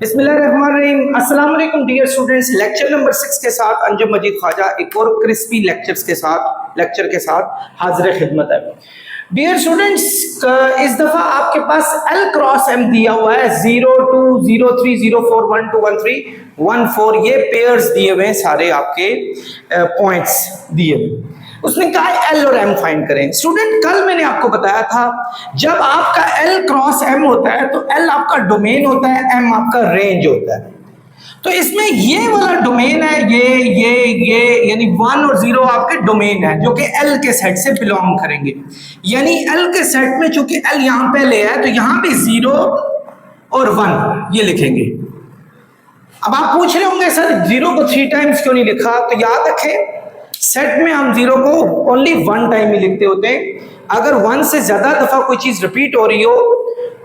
बिस्मिल्लाहिर्रहमानिर्रहीम। अस्सलाम वालेकुम डियर स्टूडेंट्स। लेक्चर नंबर 6 के साथ अंजुम मजीद ख्वाजा एक और क्रिस्पी लेक्चर के साथ हाजिर खिदमत है। डियर स्टूडेंट्स, इस दफ़ा आपके पास L क्रॉस M दिया हुआ है 0 2 0 3 0 4 1 2 1 3 1 4। ये पेयर्स दिए हुए हैं, सारे आपके पॉइंट्स दिए हुए। उसने कहा L और M फाइंड करें। स्टूडेंट, कल मैंने आपको बताया था जब आपका L क्रॉस M होता है तो L आपका डोमेन होता है, M आपका रेंज होता है। तो इसमें ये वाला डोमेन है, ये यानी 1 और 0 आपके डोमेन है जो कि L के सेट से बिलोंग करेंगे। यानी L के सेट में चूंकि L यहां पे ले है तो यहां पे 0 और 1 ये लिखेंगे। अब आप पूछ रहे होंगे सर 0 को 3 टाइम्स क्यों नहीं लिखा? तो याद रखें सेट में हम 0 को ओनली 1 टाइम ही लिखते होते हैं। अगर 1 से ज्यादा दफा कोई चीज रिपीट हो रही हो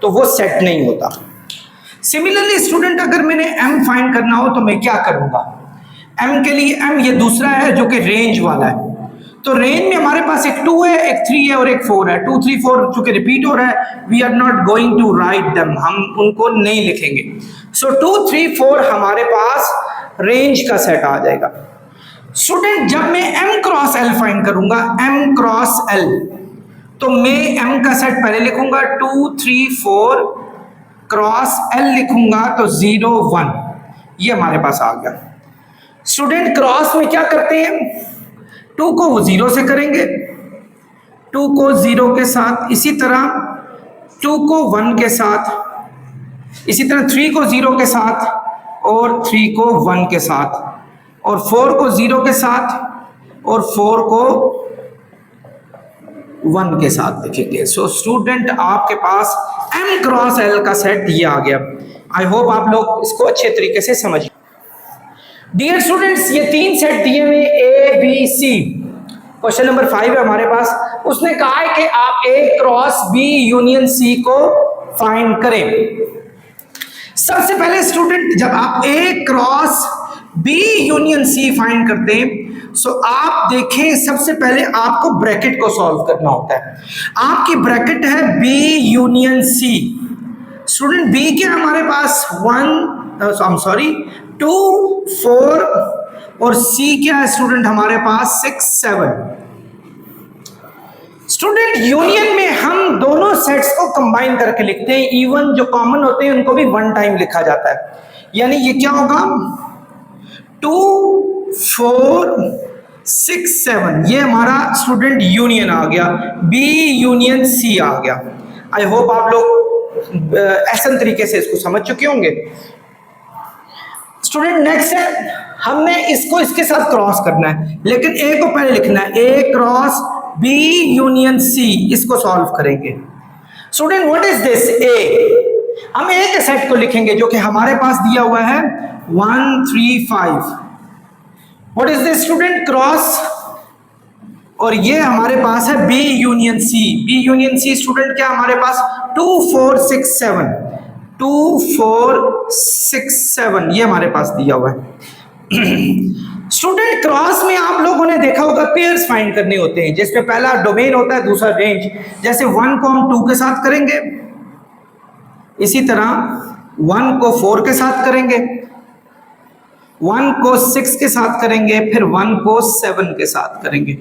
तो वो सेट नहीं होता। सिमिलरली स्टूडेंट, अगर मैंने M फाइंड करना हो तो मैं क्या करूंगा? M के लिए M ये दूसरा है जो कि रेंज वाला है। तो रेंज में हमारे पास एक 2 है, एक 3 है और एक 4 है। 2 3 4 चूंकि रिपीट हो रहा है, we are not going to write them, हम उनको नहीं लिखेंगे। सो 2 3 4 हमारे पास रेंज का सेट आ जाएगा। स्टूडेंट, जब मैं M क्रॉस L फाइंड करूंगा, M क्रॉस L, तो मैं M का सेट पहले लिखूंगा 2 3 4 क्रॉस L लिखूंगा तो 0 1, ये हमारे पास आ गया। स्टूडेंट, क्रॉस में क्या करते हैं? 2 को 0 से करेंगे, 2 को 0 के साथ, इसी तरह 2 को 1 के साथ, इसी तरह 3 को 0 के साथ और 3 को 1 के साथ और 4 को 0 के साथ और 4 को 1 के साथ लिखेंगे। सो स्टूडेंट, आपके पास M क्रॉस L का सेट ये आ गया। आई होप आप लोग इसको अच्छे तरीके से समझिए। डियर स्टूडेंट्स, ये 3 सेट दिए हुए A B C। Question number 5 है हमारे पास। उसने कहा है कि आप A cross B union C को फाइंड करें। सबसे पहले स्टूडेंट, जब आप A cross B union C find करते हैं सो आप देखें सबसे पहले आपको ब्रैकेट को सॉल्व करना होता है। आपकी ब्रैकेट है B union C। Student, B के हमारे पास 2 4 और C क्या है स्टूडेंट हमारे पास 6 7। स्टूडेंट, यूनियन में हम दोनों सेट्स को कंबाइन करके लिखते हैं। इवन जो कॉमन होते हैं उनको भी 1 टाइम लिखा जाता है। यानी ये क्या होगा 2 4 6 7, ये हमारा स्टूडेंट यूनियन आ गया, B यूनियन C आ गया। आई होप आप लोग ऐसा तरीके से इसको समझ चुके होंगे। स्टूडेंट, नेक्स्ट है हमने इसको इसके साथ क्रॉस करना है, लेकिन A को पहले लिखना है, A cross B union C, इसको सॉल्व करेंगे। Student, what is this A? हम A के सेट को लिखेंगे जो कि हमारे पास दिया हुआ है 1 3 5। What is this student? Cross, और ये हमारे पास है B union C। B union C student क्या हमारे पास 2 4 6 7, 2 4 6 7, ये हमारे पास दिया हुआ है। स्टूडेंट, क्रॉस में आप लोगों ने देखा होगा पेयर्स फाइंड करने होते हैं जिसमें पहला डोमेन होता है, दूसरा रेंज। जैसे 1 को हम 2 के साथ करेंगे, इसी तरह 1 को 4 के साथ करेंगे, 1 को 6 के साथ करेंगे, फिर 1 को 7 के साथ करेंगे,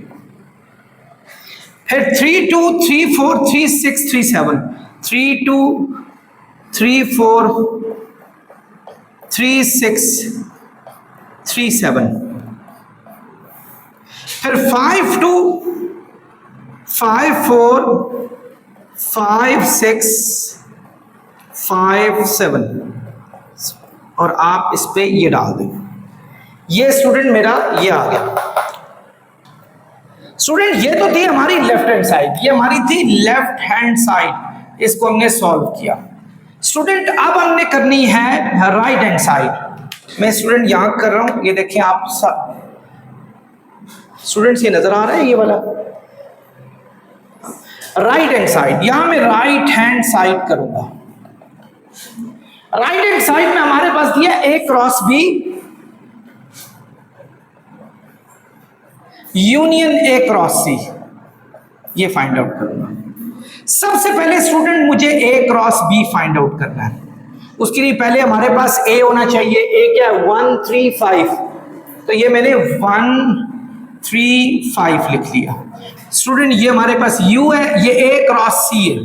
फिर 3 2 3 4 3 6 3 7, 3 2 3 4 3 6 3 7, फिर 5 2 5 4 5 6 5 7, और आप इस पे ये डाल दें। ये स्टूडेंट मेरा ये आ गया। स्टूडेंट, ये तो थी हमारी लेफ्ट हैंड साइड, ये हमारी थी लेफ्ट हैंड साइड, इसको हमने सॉल्व किया। स्टूडेंट, अब हमने करनी है राइट हैंड साइड। मैं स्टूडेंट यहां कर रहा हूं, ये देखें आप स्टूडेंट्स, ये नजर आ रहा है ये वाला राइट हैंड साइड। यहां मैं राइट हैंड साइड करूंगा। राइट हैंड साइड में हमारे पास दिया A cross B union A cross C, ये फाइंड आउट करूंगा। सबसे पहले स्टूडेंट मुझे A cross B find out करना है। उसके लिए पहले हमारे पास ए होना चाहिए। ए क्या है? 1 3 5, तो ये मैंने 1 3 5 लिख लिया। स्टूडेंट ये हमारे पास यू है, ये ए क्रॉस सी है,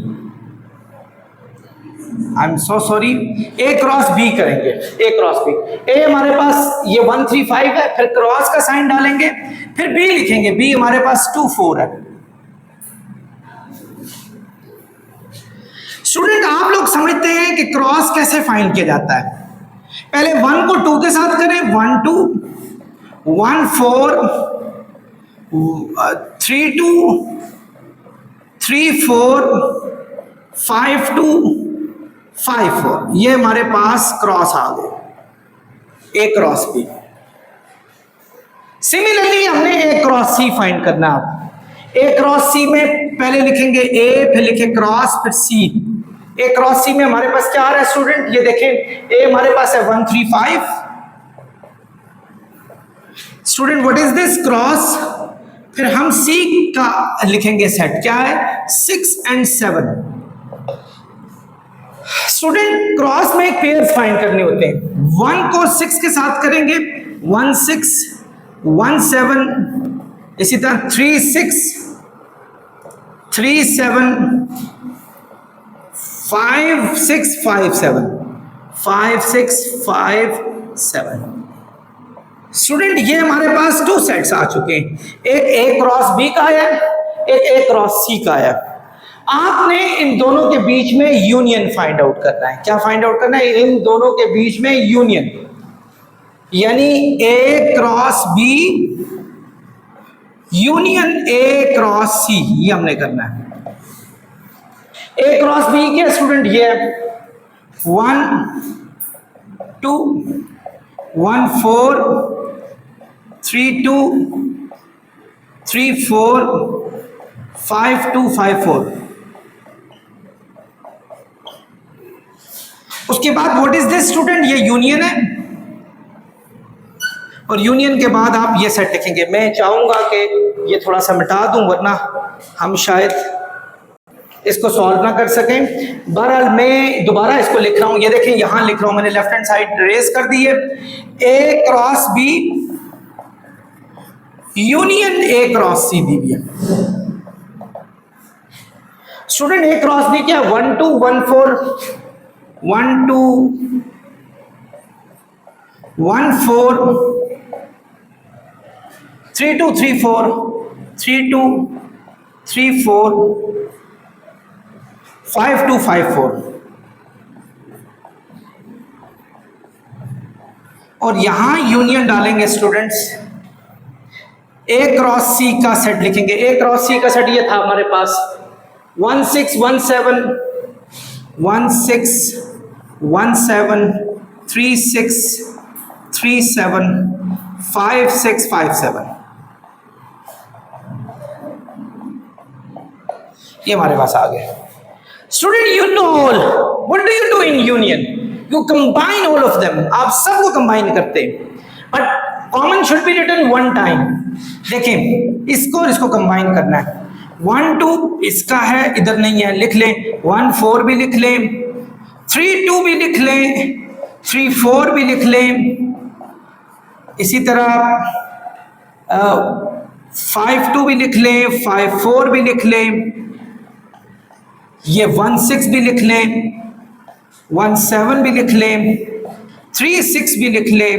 I am so sorry, A cross B करेंगे, ए क्रॉस बी। ए हमारे पास ये 1 3 5 है, फिर क्रॉस का साइन डालेंगे, फिर बी लिखेंगे, बी हमारे पास 2 4 है। स्टूडेंट आप लोग समझते हैं कि क्रॉस कैसे फाइंड किया जाता है? पहले 1 को 2 के साथ करें, 1 2 1 4 3 2 3 4 5 2 5 4, ये हमारे पास क्रॉस आ गए, ए क्रॉस बी। सिमिलरली हमने ए क्रॉस सी फाइंड करना है। आप ए क्रॉस सी में पहले लिखेंगे ए, फिर लिखे क्रॉस, फिर सी। ए क्रॉस सी में हमारे पास क्या आ रहा है स्टूडेंट? ये देखें, ए हमारे पास है 1 3 5। Student what is this? Cross. फिर हम सी का लिखेंगे सेट, क्या है? 6 and 7। स्टूडेंट क्रॉस में पेयर फाइंड करने होते हैं। 1 को 6 के साथ करेंगे, 1 6 1 7, इसी तरह 3 6 3 7 5 6 5 7 5 6 5 7। स्टूडेंट ये हमारे पास 2 सेट्स आ चुके हैं, एक ए क्रॉस बी का है, एक ए क्रॉस सी का है। आपने इन दोनों के बीच में यूनियन फाइंड आउट करना है। क्या फाइंड आउट करना है? इन दोनों के बीच में यूनियन, यानी A cross B union A cross C, ये हमने करना है। ए क्रॉस बी क्या स्टूडेंट? ये 1 2 1 4 3 2 3 4 5 2 5 4। उसके बाद व्हाट इज दिस स्टूडेंट? ये यूनियन है, और यूनियन के बाद आप ये सेट लिखेंगे। मैं चाहूंगा कि ये थोड़ा सा मिटा दूं, वरना हम शायद इसको सॉल्व ना कर सकें। बहरहाल मैं दोबारा इसको लिख रहा हूं, ये देखें यहां लिख रहा हूं मैंने, लेफ्ट हैंड साइड रेज कर दी है। A cross B union A cross C दी हुई है। स्टूडेंट ए क्रॉस बी क्या? 1 2 1 4 1 2 1 4 3 2 3 4 3 2 3 4 5 2 5 4। और यहां यूनियन डालेंगे स्टूडेंट्स, ए क्रॉस सी का सेट लिखेंगे। ए क्रॉस सी का सेट ये था हमारे पास 1 6 1 7 1 6 1 7 3 6 3 7 5 6 5 7। ये हमारे पास आ गया। Student you know all, what do you do in union? You combine all of them, आप सबको कंबाइन करते हैं, but common should be written one time. देखें इसको और इसको कंबाइन करना है। 1 2 इसका है, इधर नहीं है, लिख लें। 1 4 भी लिख लें, 3 2 भी लिख लें, 3 4 भी लिख लें, इसी तरह 5 2 भी लिख लें, 5 4 भी लिख लें, ये 1 6 भी लिख लें, 1 7 भी लिख लें, 3 6 भी लिख लें,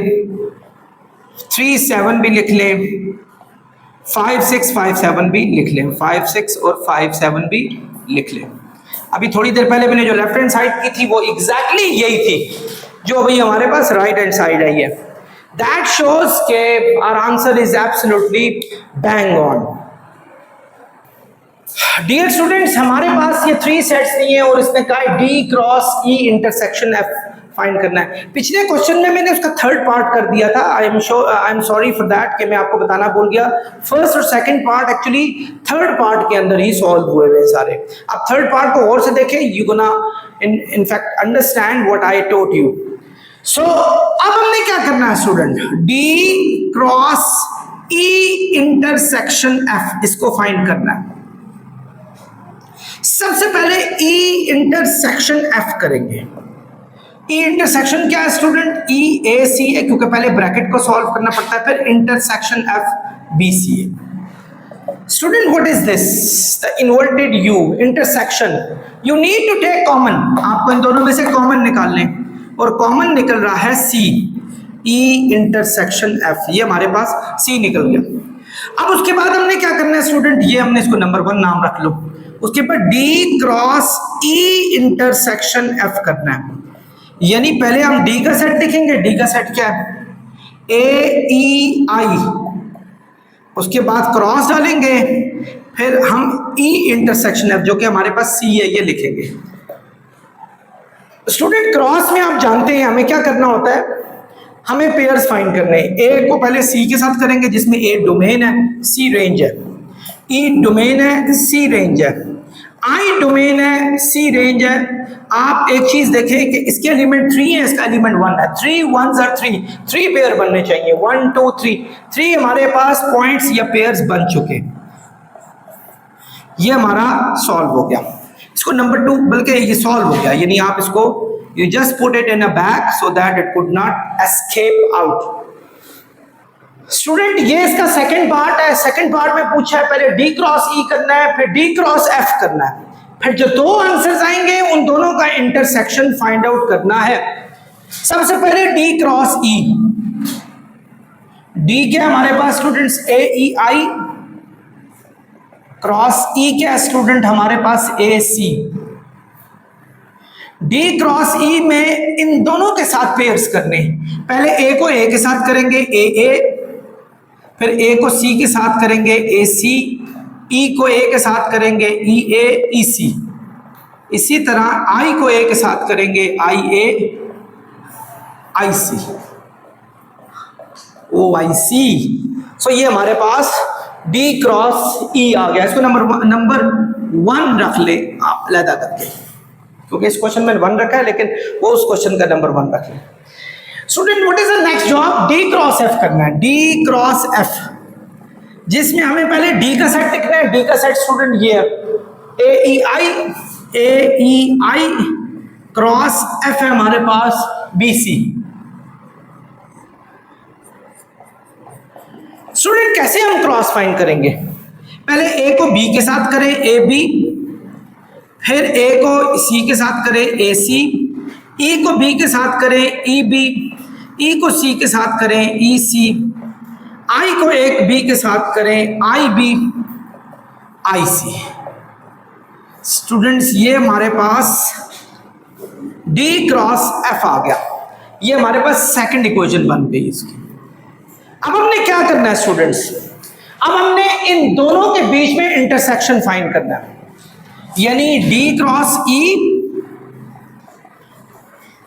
3 7 भी लिख लें, 5 6 5 7 भी लिख लें, 5 6 और 5 7 भी लिख लें। अभी थोड़ी देर पहले मैंने जो लेफ्ट हैंड साइड की थी वो एग्जैक्टली यही थी जो अभी हमारे पास राइट हैंड साइड आई है। दैट शोज के our answer is absolutely bang on. Dear students, हमारे पास ये 3 सेट्स नहीं है और इसने कहा D cross E intersection F find करना है। पिछले क्वेश्चन में मैंने उसका थर्ड पार्ट कर दिया था। I am sorry for that कि मैं आपको बताना भूल गया। फर्स्ट और second part actually third part के अंदर ही सॉल्व हुए हुए सारे। आप थर्ड पार्ट को और से देखें, you gonna in fact understand what I told you. So अब हमने क्या करना है student? D cross E intersection F, इसको फाइंड करना है। सबसे पहले ई इंटरसेक्शन एफ करेंगे। ई इंटरसेक्शन क्या है स्टूडेंट? ई ए सी है, क्योंकि पहले ब्रैकेट को सॉल्व करना पड़ता है, फिर इंटरसेक्शन एफ बी सी है। Student what is this? The inverted U intersection. You need to take common, आपको इन दोनों में से कॉमन निकाल लें, और कॉमन निकल रहा है सी, ई इंटरसेक्शन एफ, ये हमारे पास सी निकल गया। अब उसके बाद हमने क्या करना है स्टूडेंट? ये हमने इसको नंबर 1 नाम रख लो, उसके बाद D cross E intersection F करना है। यानी पहले हम डी का सेट लिखेंगे, डी का सेट क्या है? ए ई आई, उसके बाद क्रॉस डालेंगे, फिर हम ई इंटरसेक्शन एफ जो कि हमारे पास सी है ये लिखेंगे। स्टूडेंट क्रॉस में आप जानते हैं हमें क्या करना होता है, हमें पेयर्स फाइंड करने हैं। ए को पहले सी के साथ करेंगे जिसमें ए डोमेन है, सी रेंज है, ई डोमेन है, सी रेंज है, आई डोमेन है, सी रेंज है। आप एक चीज देखें कि इसके एलिमेंट 3 है, इसका एलिमेंट 1 है, 3 1s are 3 पेयर बनने चाहिए, 1 2 3 हमारे पास पॉइंट्स या पेयर्स बन चुके, ये हमारा सॉल्व हो गया। इसको नंबर 2, बल्कि ये सॉल्व हो गया, यानी आप इसको you just put it in a bag so that it could not escape out। Student ये इसका सेकंड पार्ट है। सेकंड पार्ट में पूछा है पहले डी क्रॉस ई करना है, फिर डी क्रॉस एफ करना है, फिर जो दो आंसर्स आएंगे उन दोनों का इंटरसेक्शन फाइंड आउट करना है। सबसे पहले डी क्रॉस ई, डी क्या हमारे पास स्टूडेंट्स? ए ई आई, क्रॉस ई क्या स्टूडेंट? हमारे पास ए सी। डी क्रॉस ई में इन दोनों के साथ पेयर्स करने, पहले ए को ए के साथ करेंगे ए, फिर ए को सी के साथ करेंगे ए सी, ई को ए के साथ करेंगे ई ए ई सी, इसी तरह आई को ए के साथ करेंगे आई ए आई सी ओ आई सी। सो ये हमारे पास डी क्रॉस ई आ गया। इसको नंबर 1 रख ले आप अलग करके, क्योंकि इस क्वेश्चन में 1 रखा है, लेकिन वो उस क्वेश्चन का नंबर 1 रख ले। Student what is the next job? D cross F करना है, डी क्रॉस एफ, जिसमें हमें पहले डी का सेट लिखना है। डी का सेट स्टूडेंट ये है ए ई आई क्रॉस एफ है हमारे पास बी सी। स्टूडेंट कैसे हम क्रॉस फाइंड करेंगे? पहले ए को बी के साथ करें ए बी, फिर ए को सी के साथ करें ए सी, ई को बी के साथ करें ई बी, ई को सी के साथ करें ई सी, आई को एक बी के साथ करें आई बी आई सी। स्टूडेंट्स ये हमारे पास डी क्रॉस एफ आ गया, ये हमारे पास सेकंड इक्वेशन बन गई इसकी। अब हमने क्या करना है स्टूडेंट्स? अब हमने इन दोनों के बीच में इंटरसेक्शन फाइंड करना है, यानी डी क्रॉस ई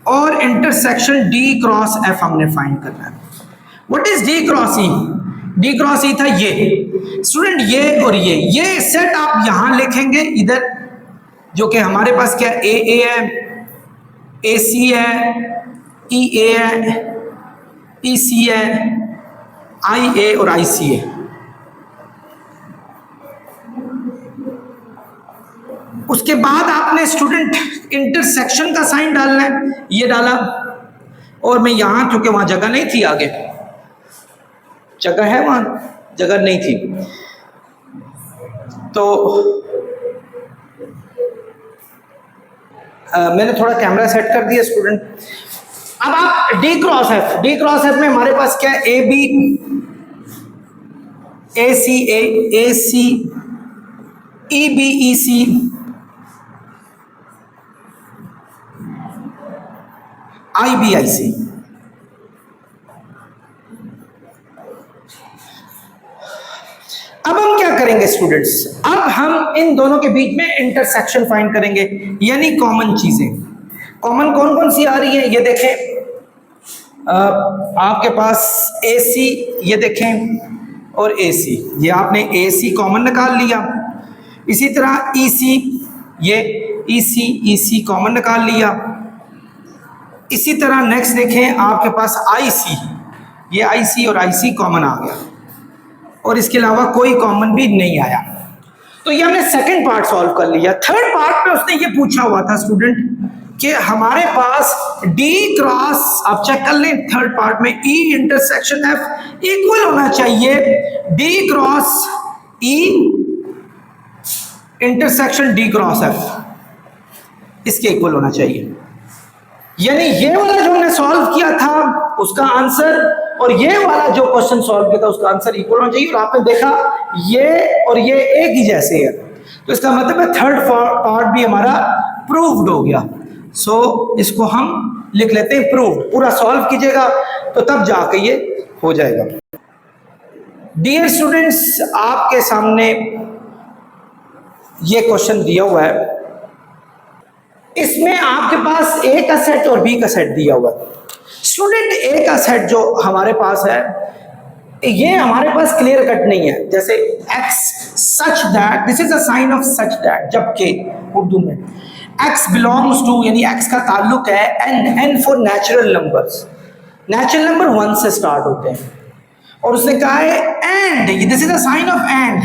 और इंटरसेक्शन डी क्रॉस एफ हमने फाइंड करना है। What is D cross E? D cross E था ये स्टूडेंट, ये और ये सेट आप यहां लिखेंगे इधर, जो कि हमारे पास क्या ए है, ए सी है, ई ए है, ई सी है, आई ए और आई सी है। उसके बाद आपने स्टूडेंट इंटरसेक्शन का साइन डालना है, ये डाला, और मैं यहां, क्योंकि वहां जगह नहीं थी, आगे जगह है, वहां जगह नहीं थी, तो मैंने थोड़ा कैमरा सेट कर दिया स्टूडेंट। अब आप डी क्रॉस एफ में हमारे पास क्या है? A B, A C A C, E B E C, I B I C. अब हम क्या करेंगे स्टूडेंट्स? अब हम इन दोनों के बीच में इंटरसेक्शन फाइंड करेंगे, यानी कॉमन चीजें। कॉमन कौन कौन सी आ रही है ये देखें, आपके पास ए सी, ये देखें, और ए सी, ये आपने ए सी कॉमन निकाल लिया। इसी तरह ई सी, ये ई सी कॉमन निकाल लिया। इसी तरह नेक्स्ट देखें आपके पास आई सी, ये आई सी और आई सी कॉमन आ गया, और इसके अलावा कोई कॉमन भी नहीं आया। तो ये हमने सेकंड पार्ट सॉल्व कर लिया। थर्ड पार्ट में उसने ये पूछा हुआ था स्टूडेंट कि हमारे पास D क्रॉस, आप चेक कर लें थर्ड पार्ट में, E इंटरसेक्शन F इक्वल होना चाहिए D cross E intersection D cross F, इसके इक्वल होना चाहिए। यानी ये वाला जो हमने सॉल्व किया था उसका आंसर और ये वाला जो क्वेश्चन सॉल्व किया था उसका आंसर इक्वल होना चाहिए। और आपने देखा ये और ये एक ही जैसे है, तो इसका मतलब है थर्ड पार्ट भी हमारा प्रूव्ड हो गया। सो इसको हम लिख लेते हैं प्रूव्ड। पूरा सॉल्व कीजिएगा तो तब जाके ये हो जाएगा। डियर स्टूडेंट्स, आपके सामने ये क्वेश्चन दिया हुआ है, इसमें आपके पास A का सेट और B का सेट दिया हुआ है। स्टूडेंट A का सेट जो हमारे पास है ये हमारे पास क्लियर कट नहीं है, जैसे x such that, this is a sign of such that, जबकि उर्दू में x बिलोंग्स टू, यानी x का ताल्लुक है n for natural numbers, natural number 1 से स्टार्ट होते हैं। और उसने कहा है and, this is a sign of and,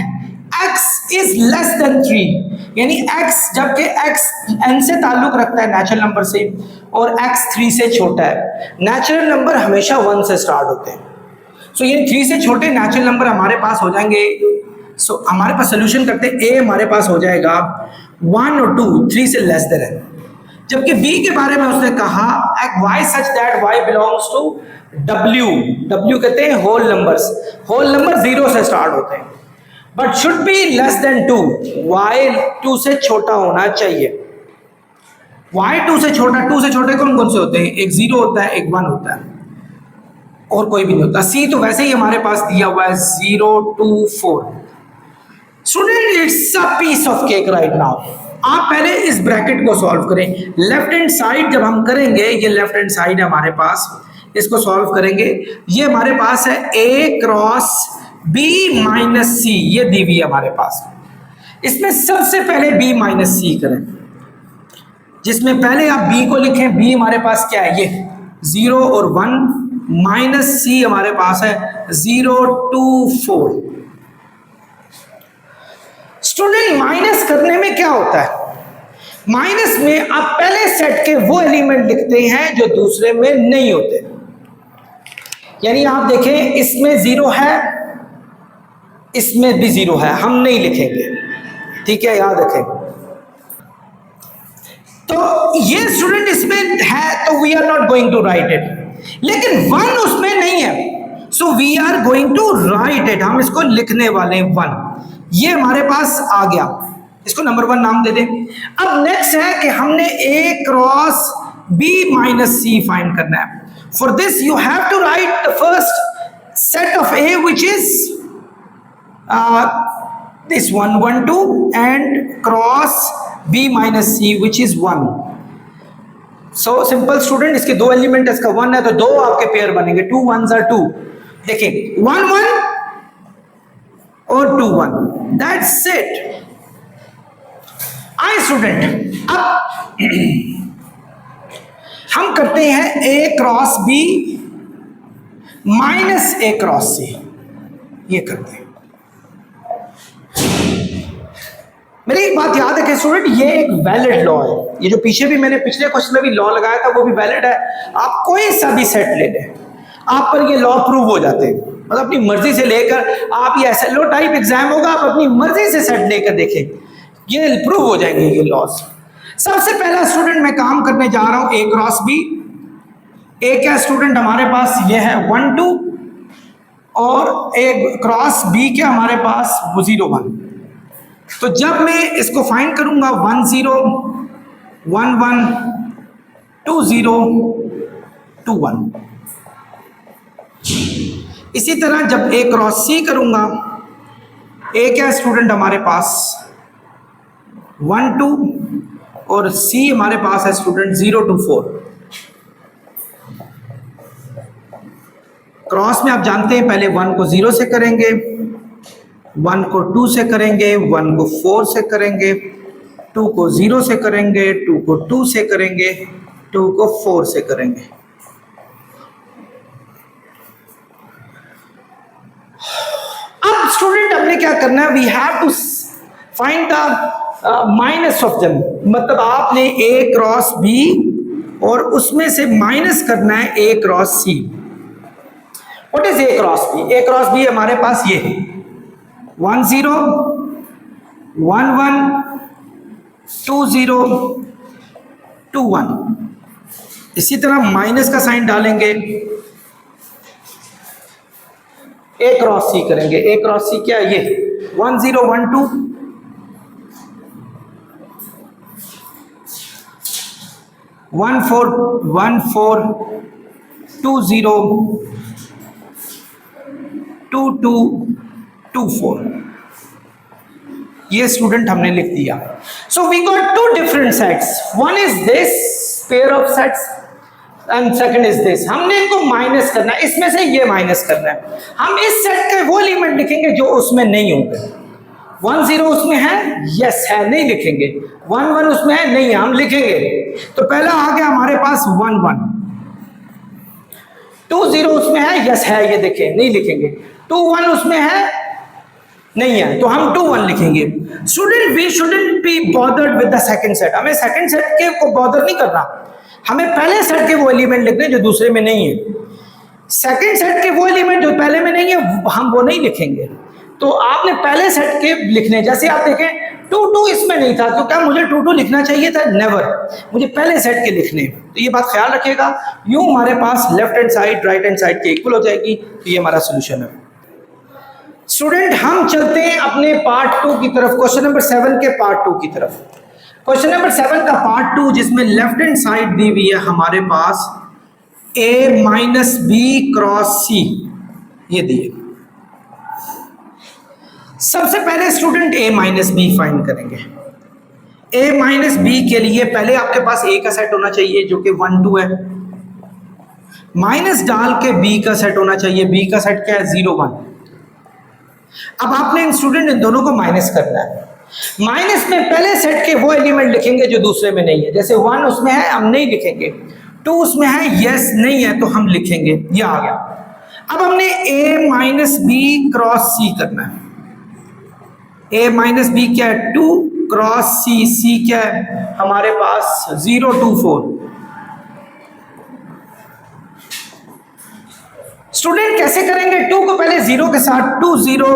x is less than 3, यानी x, जबकि x n से ताल्लुक रखता है नेचुरल नंबर से और x 3 से छोटा है। नेचुरल नंबर हमेशा 1 से स्टार्ट होते हैं। सो ये 3 से छोटे नेचुरल नंबर हमारे पास हो जाएंगे। सो हमारे पास सोल्यूशन करते हैं, A हमारे पास हो जाएगा 1 और 2, 3 से लेस देन है। जबकि B के बारे में उसने कहा y such that y belongs to W कहते हैं होल नंबर्स, होल नंबर 0 से स्टार्ट होते हैं, but should be less than 2, y 2 से छोटा होना चाहिए। y 2 से छोटा, 2 से छोटे कौन कौन से होते हैं? एक 0 होता है, एक 1 होता है, और कोई भी नहीं होता। C तो वैसे ही हमारे पास दिया हुआ है 0 2 4। Student it's a piece of cake right now. आप पहले इस ब्रैकेट को सॉल्व करें। लेफ्ट हैंड साइड जब हम करेंगे, ये लेफ्ट हैंड साइड है हमारे पास, इसको सॉल्व करेंगे। ये हमारे पास है A cross B minus C, ये दी हुई है हमारे पास। इसमें सबसे पहले B माइनस C करें, जिसमें पहले आप B को लिखें। B हमारे पास क्या है? ये 0 और 1, माइनस C हमारे पास है 0 2 4। स्टूडेंट माइनस करने में क्या होता है? माइनस में आप पहले सेट के वो एलिमेंट लिखते हैं जो दूसरे में नहीं होते। यानी आप देखें, इसमें 0 है, इसमें भी 0 है, हम नहीं लिखेंगे, ठीक है, याद रखें। तो ये स्टूडेंट इसमें है तो we are not going to write it, लेकिन 1 उसमें नहीं है, so we are going to write it, हम इसको लिखने वाले हैं 1। ये हमारे पास आ गया, इसको नंबर 1 नाम दे दें। अब नेक्स्ट है कि हमने A cross B minus C find करना है। For this you have to write the first set of A which is this 1 1 2 and cross B minus C which is 1। so simple student, इसके दो element है, इसका 1 है तो 2 आपके pair बनेंगे, 2 1s are 2। देखिए 1 1 और 2 1, that's it। आइए स्टूडेंट, अब हम करते हैं A cross B minus A cross C, ये करते हैं। मेरी एक बात याद है कि स्टूडेंट, ये एक वैलिड लॉ है। ये जो पीछे भी मैंने पिछले क्वेश्चन में भी लॉ लगाया था वो भी वैलिड है। आप कोई सा भी सेट ले लें, आप पर ये लॉ प्रूव हो जाते हैं। मतलब अपनी मर्जी से लेकर, आप ये SLO टाइप एग्जाम होगा, आप अपनी मर्जी से सेट लेकर देखें, ये प्रूव हो जाएंगे ये लॉस। सबसे पहला स्टूडेंट मैं काम करने जा रहा हूं A क्रॉस B। A क्या स्टूडेंट हमारे पास ये है 1 2 और A क्रॉस B क्या हमारे पास 0 1। तो जब मैं इसको फाइंड करूंगा 1 0 1 1 2 0 2 1। इसी तरह जब A क्रॉस C करूंगा, A क्या स्टूडेंट हमारे पास 1 2 और C हमारे पास है स्टूडेंट 0 2 4। क्रॉस में आप जानते हैं पहले 1 को 0 से करेंगे, 1 को 2 से करेंगे, 1 को 4 से करेंगे, 2 को 0 से करेंगे, 2 को 2 से करेंगे, 2 को 4 से करेंगे। अब स्टूडेंट हमने क्या करना है? We have to find the minus of them, मतलब आपने A क्रॉस B और उसमें से माइनस करना है A cross C। What is A cross B? A cross B हमारे पास ये है 1 0 1 1 2 0 2 1। इसी तरह माइनस का साइन डालेंगे, A क्रॉस C करेंगे। A क्रॉस C क्या है? ये 1 0 1 2 1 4 1 4 2 0 2 2 2 4। ये स्टूडेंट हमने लिख दिया। So we got two different sets, one is this pair of sets and second is this. हमने इनको माइनस करना है, इसमें से ये माइनस करना है। हम इस सेट के वो एलिमेंट लिखेंगे जो उसमें नहीं होंगे। 1 0 उसमें है, यस है, नहीं लिखेंगे। 1 1 उसमें है, नहीं है, हम लिखेंगे। तो पहला आ गया हमारे पास 1 1। 2 0 उसमें है, यस है, ये देखें, नहीं लिखेंगे। 2 1 उसमें है, नहीं है, तो हम 2 1 लिखेंगे। Student we shouldn't be bothered with the second set. हमें सेकंड सेट के को बॉदर नहीं करना, हमें पहले सेट के वो एलिमेंट लिखने जो दूसरे में नहीं है। सेकंड सेट के वो एलिमेंट जो पहले में नहीं है हम वो नहीं लिखेंगे। तो आपने पहले सेट के लिखने, जैसे आप देखें 2 2 इसमें नहीं था, तो क्या मुझे 2 2 लिखना चाहिए था? नेवर, मुझे पहले सेट के लिखने। तो ये बात ख्याल रखिएगा। यूं हमारे पास left hand side right hand side के इक्वल हो जाएगी, तो ये हमारा सोल्यूशन है। स्टूडेंट हम चलते हैं अपने पार्ट 2 की तरफ, क्वेश्चन नंबर 7 के पार्ट 2 की तरफ। क्वेश्चन नंबर 7 का पार्ट 2 जिसमें लेफ्ट हैंड साइड दी हुई है हमारे पास A minus B cross C, ये दिए। सबसे पहले student A minus B find करेंगे। A माइनस B के लिए पहले आपके पास A का सेट होना चाहिए जो कि 1 2 है, माइनस डाल के B का सेट होना चाहिए। B का सेट क्या है? 0 1। अब आपने स्टूडेंट इन दोनों को माइनस करना है। माइनस में पहले सेट के वो एलिमेंट लिखेंगे जो दूसरे में नहीं है। जैसे 1 उसमें है, हम नहीं लिखेंगे। 2 उसमें है, यस नहीं है, तो हम लिखेंगे। ये आ गया। अब हमने A minus B cross C करना है। A माइनस B क्या है? 2 क्रॉस C। C क्या है हमारे पास? 0 2 4। स्टूडेंट कैसे करेंगे? 2 को पहले 0 के साथ 2 0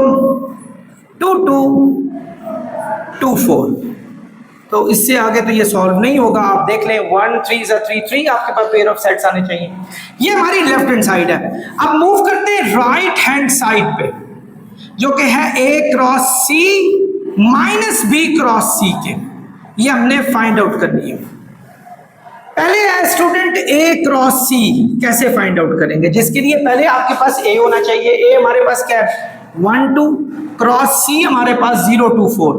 2 2 2 4। तो इससे आगे तो ये सॉल्व नहीं होगा। आप देख लें 1 3 3 3 आपके पास पेयर ऑफ सेट्स आने चाहिए। ये हमारी लेफ्ट हैंड साइड है। अब मूव करते हैं राइट हैंड साइड पे जो कि है A cross C minus B cross C के। ये हमने फाइंड आउट करनी है। पहले है स्टूडेंट A क्रॉस C कैसे फाइंड आउट करेंगे, जिसके लिए पहले आपके पास A होना चाहिए। A हमारे पास क्या है? 1 2 क्रॉस C हमारे पास 0 2 4।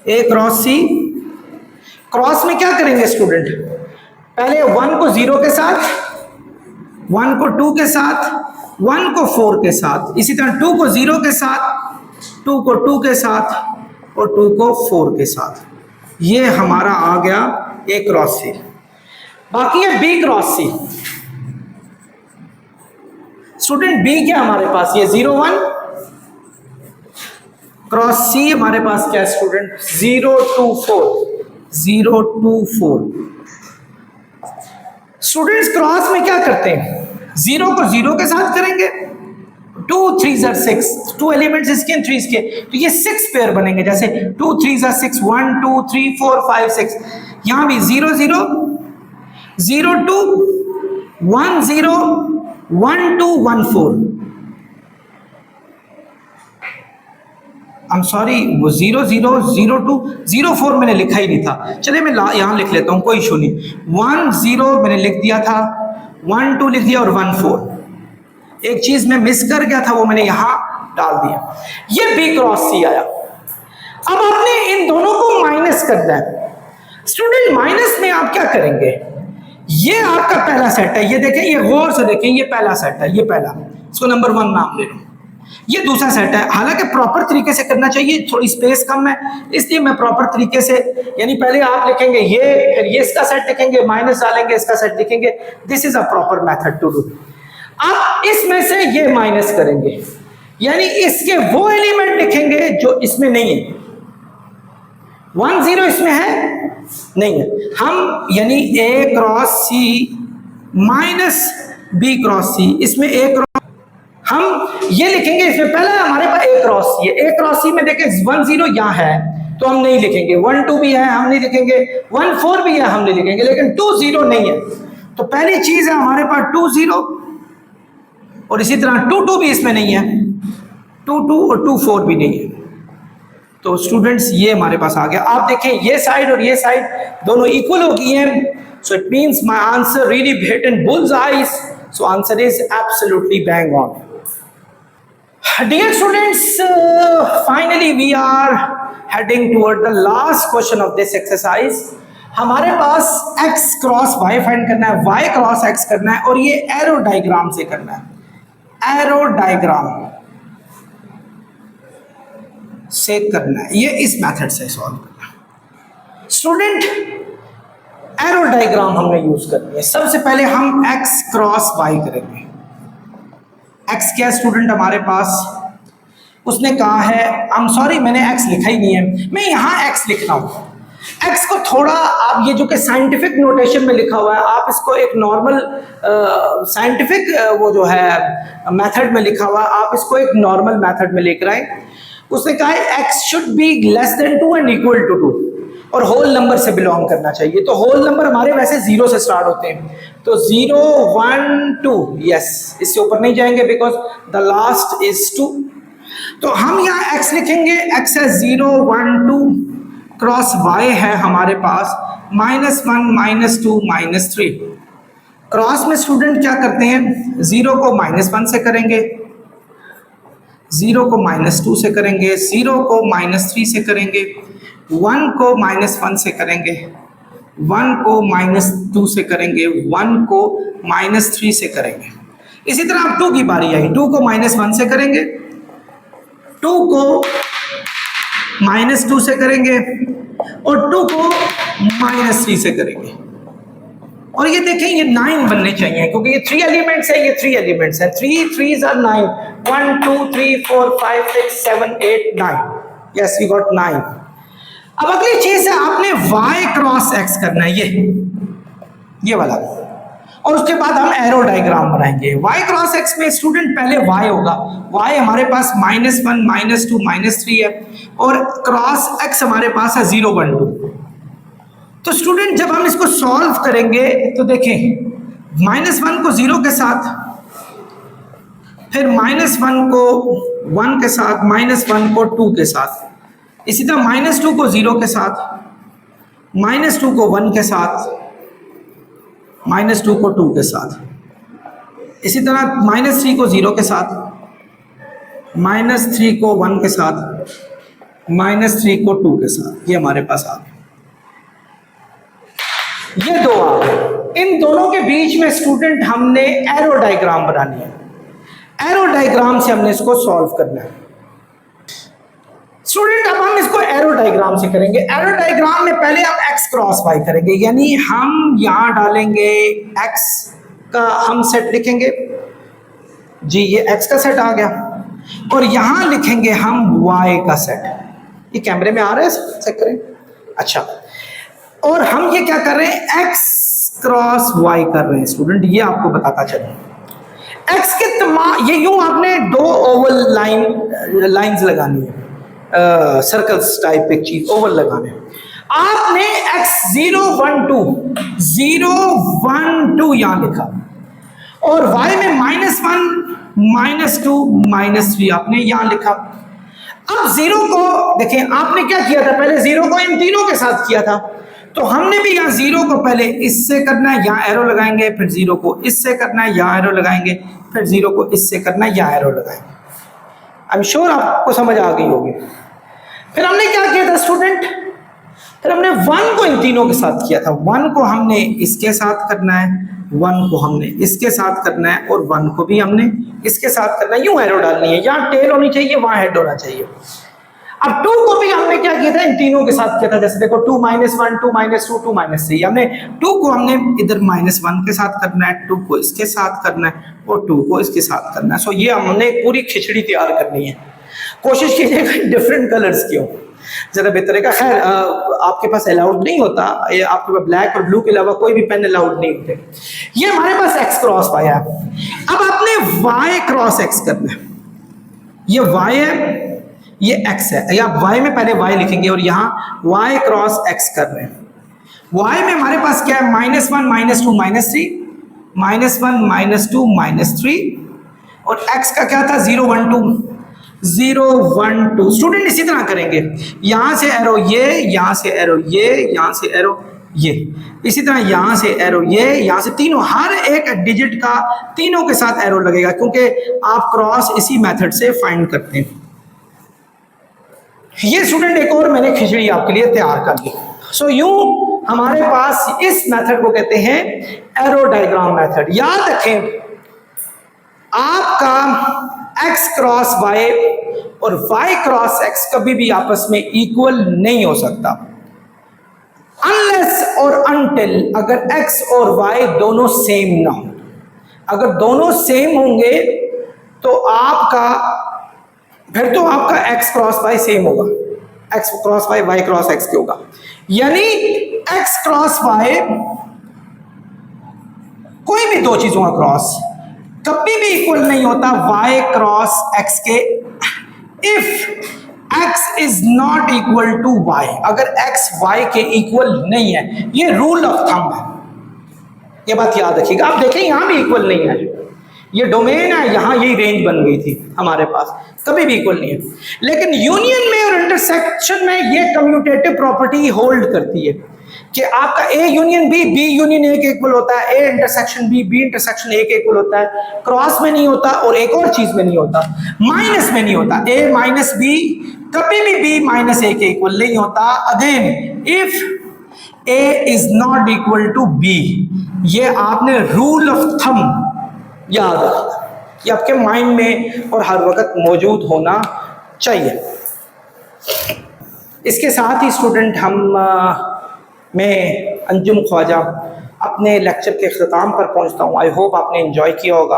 A क्रॉस C, क्रॉस में क्या करेंगे स्टूडेंट? पहले 1 को 0 के साथ, 1 को 2 के साथ, 1 को 4 के साथ, इसी तरह 2 को 0 के साथ, 2 को 2 के साथ और 2 को 4 के साथ। ये हमारा आ गया A क्रॉस C। बाकी है B cross C। Student B क्या हमारे पास? ये 0 1 क्रॉस C हमारे पास क्या है स्टूडेंट? 0 2 4 0 2 4। स्टूडेंट्स क्रॉस में क्या करते हैं? 0 को 0 के साथ करेंगे, 2 3 6, 2 एलिमेंट्स इसके 3 इसके, तो ये 6 पेयर बनेंगे। जैसे 2 3 6 1 2 3 4 5 6। यहां भी 0 0 0 2 1 0 1 2 1 4। आई एम सॉरी, वो 0 0 0 2 0 4 मैंने लिखा ही नहीं था। चलिए मैं यहां लिख लेता हूं, कोई इशू नहीं। 1 0 मैंने लिख दिया था, 1 2 लिख दिया और 1 4। एक चीज मैं मिस कर गया था, वो मैंने यहां डाल दिया। ये B क्रॉस C आया। अब आपने इन दोनों को माइनस करना है। स्टूडेंट माइनस में आप क्या करेंगे? ये आपका पहला सेट है, ये देखें, ये गौर से देखें, ये पहला सेट है, ये पहला, इसको नंबर 1 नाम ले लो। ये दूसरा सेट है। हालांकि प्रॉपर तरीके से करना चाहिए, थोड़ी स्पेस कम है इसलिए मैं प्रॉपर तरीके से, यानी पहले आप लिखेंगे ये, फिर ये इसका सेट लिखेंगे, माइनस डालेंगे, इसका सेट लिखेंगे। This is a proper method to do. अब इसमें से ये माइनस करेंगे, यानी इसके वो एलिमेंट लिखेंगे जो इसमें नहीं है। 1 0 इसमें है नहीं है, हम यानी A cross C minus B cross C, इसमें A क्रॉस हम ये लिखेंगे, इसमें पहला हमारे पास A क्रॉस C है। A क्रॉस C में देखें 1 0 यहाँ है तो हम नहीं लिखेंगे, 1 2 भी है हम नहीं लिखेंगे, 1 4 भी है हम नहीं लिखेंगे, लेकिन 2 0 नहीं है। तो पहली चीज है हमारे पास 2 0, और इसी तरह 2 2 भी इसमें नहीं है, 2 2 और 2 4 भी नहीं है। तो स्टूडेंट्स ये हमारे पास आ गया। आप देखें ये साइड और ये साइड दोनों इक्वल हो गई हैं, so it means my answer really hit in bulls eyes, so answer is absolutely bang on. Dear students, finally we are heading toward the last question of this exercise। हमारे पास x cross y find करना है, y cross x करना है, और ये arrow diagram से करना है, एरो डायग्राम से करना है, ये इस मेथड से सॉल्व करना है। स्टूडेंट एरो डायग्राम हमने यूज करनी है। सबसे पहले हम x क्रॉस y करेंगे। x क्या स्टूडेंट हमारे पास, उसने कहा है, आई एम सॉरी मैंने x लिखा ही नहीं है, मैं यहाँ x लिख रहा हूँ। x को थोड़ा आप ये जो कि साइंटिफिक नोटेशन में लिखा हुआ है, आप इसको एक नॉर्मल साइंटिफिक वो जो है मेथड में लिखा हुआ है, आप इसको एक नॉर्मल मेथड में लेकर आए। उसने कहा है x should be less than 2 and equal to 2, और होल नंबर से बिलोंग करना चाहिए। तो होल नंबर हमारे वैसे 0 से स्टार्ट होते हैं, तो 0 1 2, यस, इससे ऊपर नहीं जाएंगे बिकॉज द लास्ट इज 2। तो हम यहाँ x लिखेंगे, x है 0 1 2, क्रॉस y है हमारे पास -1 -2 -3। क्रॉस में स्टूडेंट क्या करते हैं, 0 को -1 से करेंगे, 0 को -2 से करेंगे, 0 को -3 से करेंगे, 1 को -1 से करेंगे, 1 को -2 से करेंगे, 1 को -3 से करेंगे। इसी तरह अब 2 की बारी आई, 2 को -1 से करेंगे, 2 को -2 से करेंगे, और 2 को -3 से करेंगे। और ये देखें ये 9 बनने चाहिए, क्योंकि ये 3 एलिमेंट्स है, ये 3 एलिमेंट्स है, 3 3s are 9, 1 2 3 4 5 6 7 8 9, yes we got 9। अब अगली चीज है आपने y क्रॉस x करना है, ये वाला, और उसके बाद हम एरो डायग्राम बनाएंगे। y क्रॉस x में स्टूडेंट पहले y होगा, y हमारे पास -1 -2 -3 है, और क्रॉस x हमारे पास है 0 1 2। तो स्टूडेंट जब हम इसको सॉल्व करेंगे तो देखें -1 को 0 के साथ, फिर -1 को 1 के साथ, -1 को 2 के साथ, इसी तरह -2 को 0 के साथ, -2 को 1 के साथ, -2 को 2 के साथ, इसी तरह -3 को 0 के साथ, -3 को 1 के साथ, -3 को 2 के साथ। ये हमारे पास आ गए, ये दो आ गए। इन दोनों के बीच में स्टूडेंट हमने एरो डायग्राम बनानी है, एरो डायग्राम से हमने इसको सॉल्व करना है। स्टूडेंट अब हम इसको एरो डायग्राम से करेंगे। एरो डायग्राम में पहले हम x क्रॉस y करेंगे, यानी हम यहां डालेंगे x का हम सेट लिखेंगे जी, ये x का सेट आ गया, और यहां लिखेंगे हम y का सेट। ये कैमरे में आ रहा है, चेक करें, अच्छा। और हम ये क्या कर रहे हैं, x क्रॉस y कर रहे हैं स्टूडेंट, ये आपको बताता चले। x के तमाम ये यूं आपने 2 ओवल लाइंस लगानी है, सर्कल्स टाइप एक चीज ओवल लगाने। आपने x 0 1 2 0 1 2 यहां लिखा, और y में -1 -2 -3 आपने यहां लिखा। अब 0 को देखें, आपने क्या किया था, पहले 0 को इन तीनों के साथ किया था, तो हमने भी यहाँ 0 को पहले इससे करना है, यहाँ एरो लगाएंगे, फिर 0 को इससे करना है, यहाँ एरो लगाएंगे, फिर 0 को इससे करना है, यहाँ एरो लगाएंगे। आई एम श्योर आपको समझ आ गई होगी। फिर हमने क्या किया था स्टूडेंट, फिर हमने 1 को इन तीनों के साथ किया था, 1 को हमने इसके साथ करना है, 1 को हमने इसके साथ करना है, और 1 को भी हमने इसके साथ करना है। यूं एरो डालनी है, यहाँ टेल होनी चाहिए, वहां हेड होना चाहिए। अब 2 को भी हमने क्या किया था, इन तीनों के साथ किया था। जैसे देखो 2 - 1, 2 - 2, 2 - 3, हमने 2 को हमने इधर -1 के साथ करना है, 2 को इसके साथ करना है और 2 को इसके साथ करना है। सो ये हमने पूरी खिचड़ी तैयार करनी है। कोशिश कीजिएगा डिफरेंट कलर्स की हो, ज्यादा बेहतर है। खैर आपके पास अलाउड नहीं होता, आपके पास ब्लैक और ब्लू के अलावा कोई भी पेन अलाउड नहीं होते। ये हमारे पास x क्रॉस y है। अब आपने y क्रॉस x करना है। ये y है, ये x है, या y में पहले y लिखेंगे और यहाँ y क्रॉस x कर रहे हैं। y में हमारे पास क्या है, -1 - 2 - 3, -1 - 2 - 3, और x का क्या था, 0 1 2 0 1 2। स्टूडेंट इसी तरह करेंगे, यहां से एरो ये, यहां से एरो ये, यहां से एरो ये, इसी तरह यहां से एरो ये, यहां से तीनों, हर एक डिजिट का तीनों के साथ एरो लगेगा, क्योंकि आप क्रॉस इसी मेथड से फाइंड करते हैं। ये स्टूडेंट एक और मैंने खिचड़ी आपके लिए तैयार कर दी। सो यूं हमारे पास इस मेथड को कहते हैं एरो डायग्राम मेथड। याद रखें, आपका x क्रॉस y और y क्रॉस x कभी भी आपस में इक्वल नहीं हो सकता, अनलेस और अनटिल अगर x और y दोनों सेम ना हो। अगर दोनों सेम होंगे तो फिर तो आपका x क्रॉस y सेम होगा, x cross y cross x के होगा। यानी x क्रॉस y कोई भी दो चीजों का क्रॉस कभी भी इक्वल नहीं होता y क्रॉस x के, if x is not equal to y। अगर x y के इक्वल नहीं है, ये रूल ऑफ थंब है, ये बात याद रखिएगा। आप देखें यहां भी इक्वल नहीं है, ये डोमेन है, यहां यही रेंज बन गई थी हमारे पास, कभी भी इक्वल नहीं है। लेकिन यूनियन में और इंटरसेक्शन में ये कम्यूटेटिव प्रॉपर्टी होल्ड करती है कि आपका A union B, B union A के इक्वल होता है, A intersection B, B intersection A के इक्वल होता है, क्रॉस में नहीं होता और एक और चीज में नहीं होता, माइनस में नहीं होता। A माइनस B कभी भी B माइनस A के इक्वल नहीं होता। Again, if A is not equal to B, ये आपने रूल ऑफ थंब याद रखना, ये आपके माइंड में और हर वक्त मौजूद होना चाहिए। इसके साथ ही स्टूडेंट मैं अंजुम ख्वाजा अपने लेक्चर के अख्ताम पर पहुंचता हूं। आई होप आपने एंजॉय किया होगा।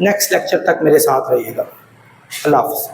नेक्स्ट लेक्चर तक मेरे साथ रहिएगा। अल्लाह हाफ़िज़।